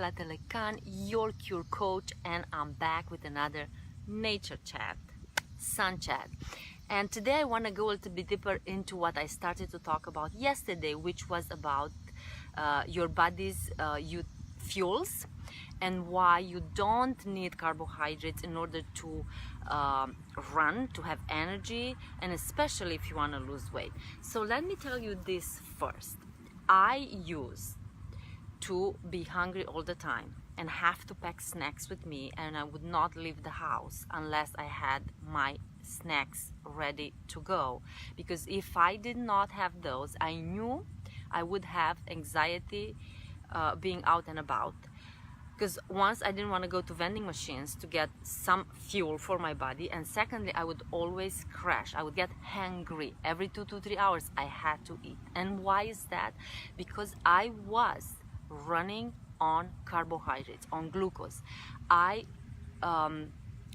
Telecan, your cure coach, and I'm back with another nature chat, sun chat. And today I want to go a little bit deeper into what I started to talk about yesterday, which was about your body's fuels and why you don't need carbohydrates in order to run, to have energy, and especially if you want to lose weight. So let me tell you this first. I used to be hungry all the time and have to pack snacks with me, and I would not leave the house unless I had my snacks ready to go, because if I did not have those, I knew I would have anxiety being out and about, because once I didn't want to go to vending machines to get some fuel for my body, and secondly I would always crash. I would get hangry every 2 to 3 hours. I had to eat. And why is that? Because I was running on carbohydrates, on glucose. I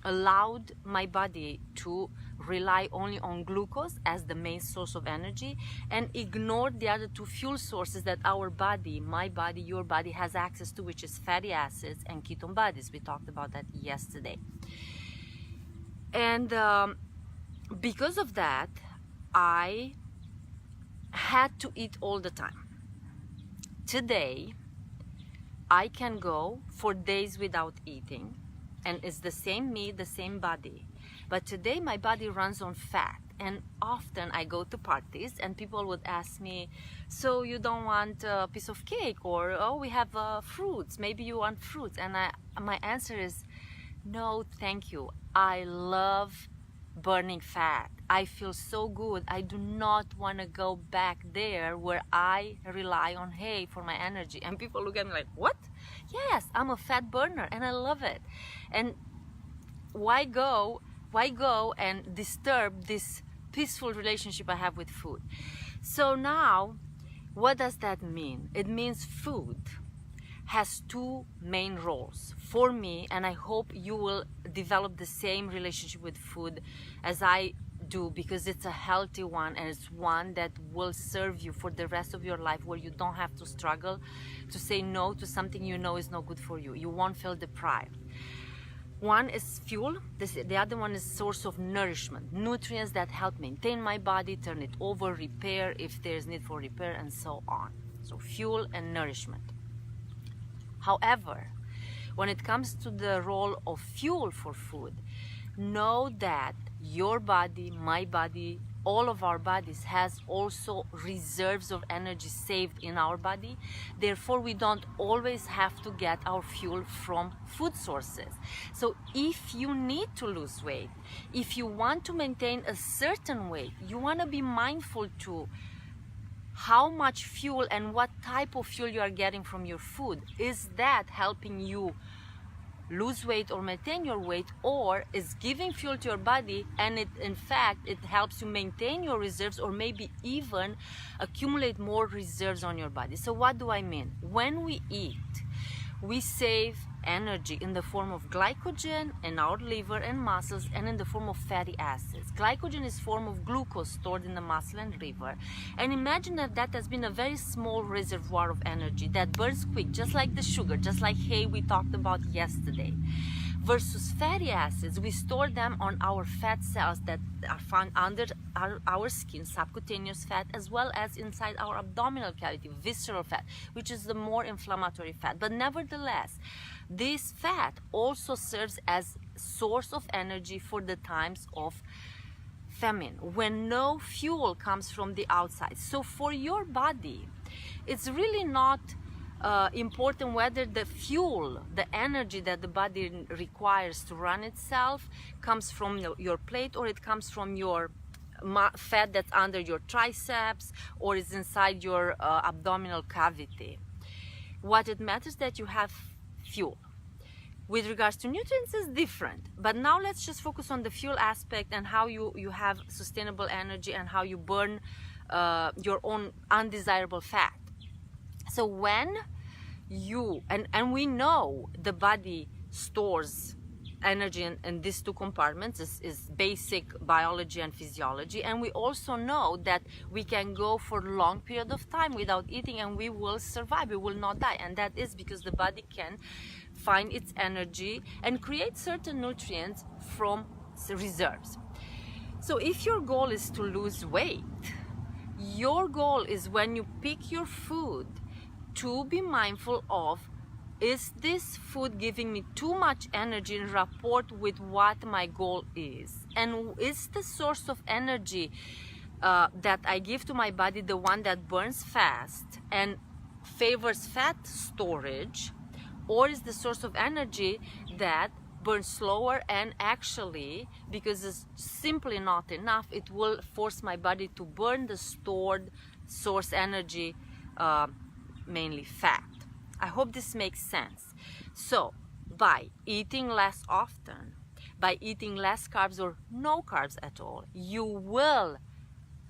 allowed my body to rely only on glucose as the main source of energy and ignored the other two fuel sources that our body, my body, your body has access to, which is fatty acids and ketone bodies. We talked about that yesterday. And because of that, I had to eat all the time. Today, I can go for days without eating, and it's the same me, the same body. But today my body runs on fat, and often I go to parties and people would ask me, so you don't want a piece of cake, or oh, we have fruits, maybe you want fruits? And my answer is no, thank you. I love burning fat. I feel so good. I do not want to go back there where I rely on hay for my energy. And people look at me like, what? Yes, I'm a fat burner and I love it. And why go and disturb this peaceful relationship I have with food? So now, what does that mean? It means food has two main roles for me, and I hope you will develop the same relationship with food as I do, because it's a healthy one, and it's one that will serve you for the rest of your life, where you don't have to struggle to say no to something you know is not good for you. You won't feel deprived. One is fuel, the other one is source of nourishment, nutrients that help maintain my body, turn it over, repair if there's need for repair, and so on. So fuel and nourishment. However, when it comes to the role of fuel for food, know that your body, my body, all of our bodies has also reserves of energy saved in our body. Therefore, we don't always have to get our fuel from food sources. So if you need to lose weight, if you want to maintain a certain weight, you want to be mindful to how much fuel and what type of fuel you are getting from your food. Is that helping you lose weight or maintain your weight, or is giving fuel to your body and in fact it helps you maintain your reserves, or maybe even accumulate more reserves on your body? So what do I mean? When we eat, we save energy in the form of glycogen in our liver and muscles, and in the form of fatty acids. Glycogen is form of glucose stored in the muscle and liver, and imagine that has been a very small reservoir of energy that burns quick, just like the sugar, just like hay we talked about yesterday. Versus fatty acids, we store them on our fat cells that are found under our skin, subcutaneous fat, as well as inside our abdominal cavity, visceral fat, which is the more inflammatory fat. But nevertheless, this fat also serves as source of energy for the times of famine, when no fuel comes from the outside. So for your body, it's really not important whether the fuel, the energy that the body requires to run itself, comes from your plate, or it comes from your fat that's under your triceps, or is inside your abdominal cavity. What it matters is that you have fuel. With regards to nutrients is different, but now let's just focus on the fuel aspect and how you have sustainable energy and how you burn your own undesirable fat. So when you, and we know the body stores energy in these two compartments is basic biology and physiology, and we also know that we can go for a long period of time without eating and we will survive, we will not die, and that is because the body can find its energy and create certain nutrients from reserves. So if your goal is to lose weight, your goal is, when you pick your food, to be mindful of, is this food giving me too much energy in rapport with what my goal is? And is the source of energy that I give to my body the one that burns fast and favors fat storage, or is the source of energy that burns slower and actually, because it's simply not enough, it will force my body to burn the stored source energy, mainly fat? I hope this makes sense. So by eating less often, by eating less carbs or no carbs at all, you will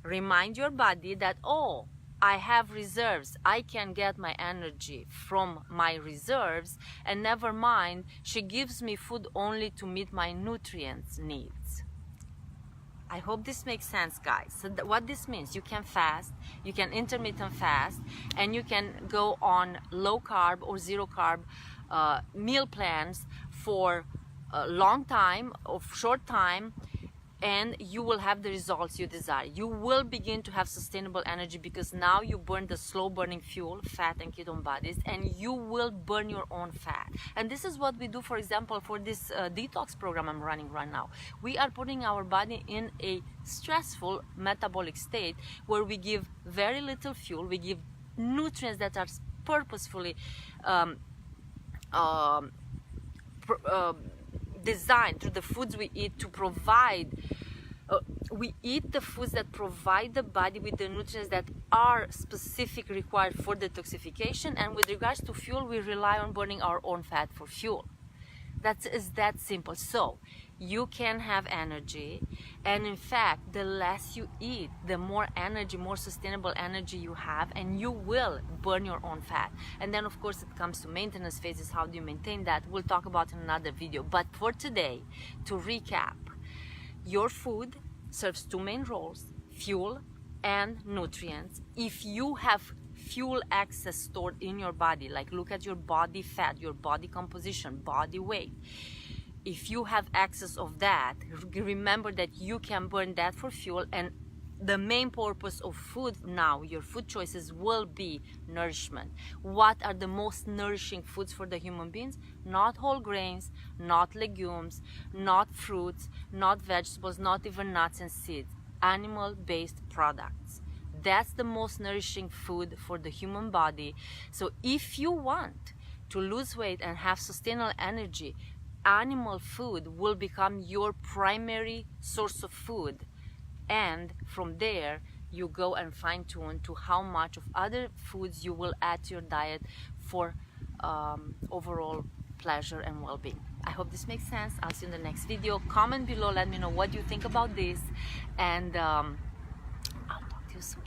remind your body that, oh, I have reserves, I can get my energy from my reserves, and never mind, she gives me food only to meet my nutrients needs. I hope this makes sense, guys. So what this means, you can fast, you can intermittent fast, and you can go on low carb or zero carb meal plans for a long time or short time, and you will have the results you desire. You will begin to have sustainable energy because now you burn the slow burning fuel, fat and ketone bodies, and you will burn your own fat. And this is what we do, for example, for this detox program I'm running right now. We are putting our body in a stressful metabolic state where we give very little fuel, we give nutrients that are purposefully designed through the foods we eat to provide. We eat the foods that provide the body with the nutrients that are specifically required for detoxification, and with regards to fuel, we rely on burning our own fat for fuel. Is that simple. So you can have energy, and in fact, the less you eat, the more energy, more sustainable energy you have, and you will burn your own fat. And then of course it comes to maintenance phases. How do you maintain that? We'll talk about in another video. But for today, to recap, your food serves two main roles: fuel and nutrients. If you have fuel excess stored in your body, like look at your body fat, your body composition, body weight, if you have excess of that, remember that you can burn that for fuel. And the main purpose of food now, your food choices, will be nourishment. What are the most nourishing foods for the human beings? Not whole grains, not legumes, not fruits, not vegetables, not even nuts and seeds. Animal-based products. That's the most nourishing food for the human body. So if you want to lose weight and have sustainable energy, animal food will become your primary source of food. And from there, you go and fine-tune to how much of other foods you will add to your diet for overall pleasure and well-being. I hope this makes sense. I'll see you in the next video. Comment below, let me know what you think about this, and I'll talk to you soon.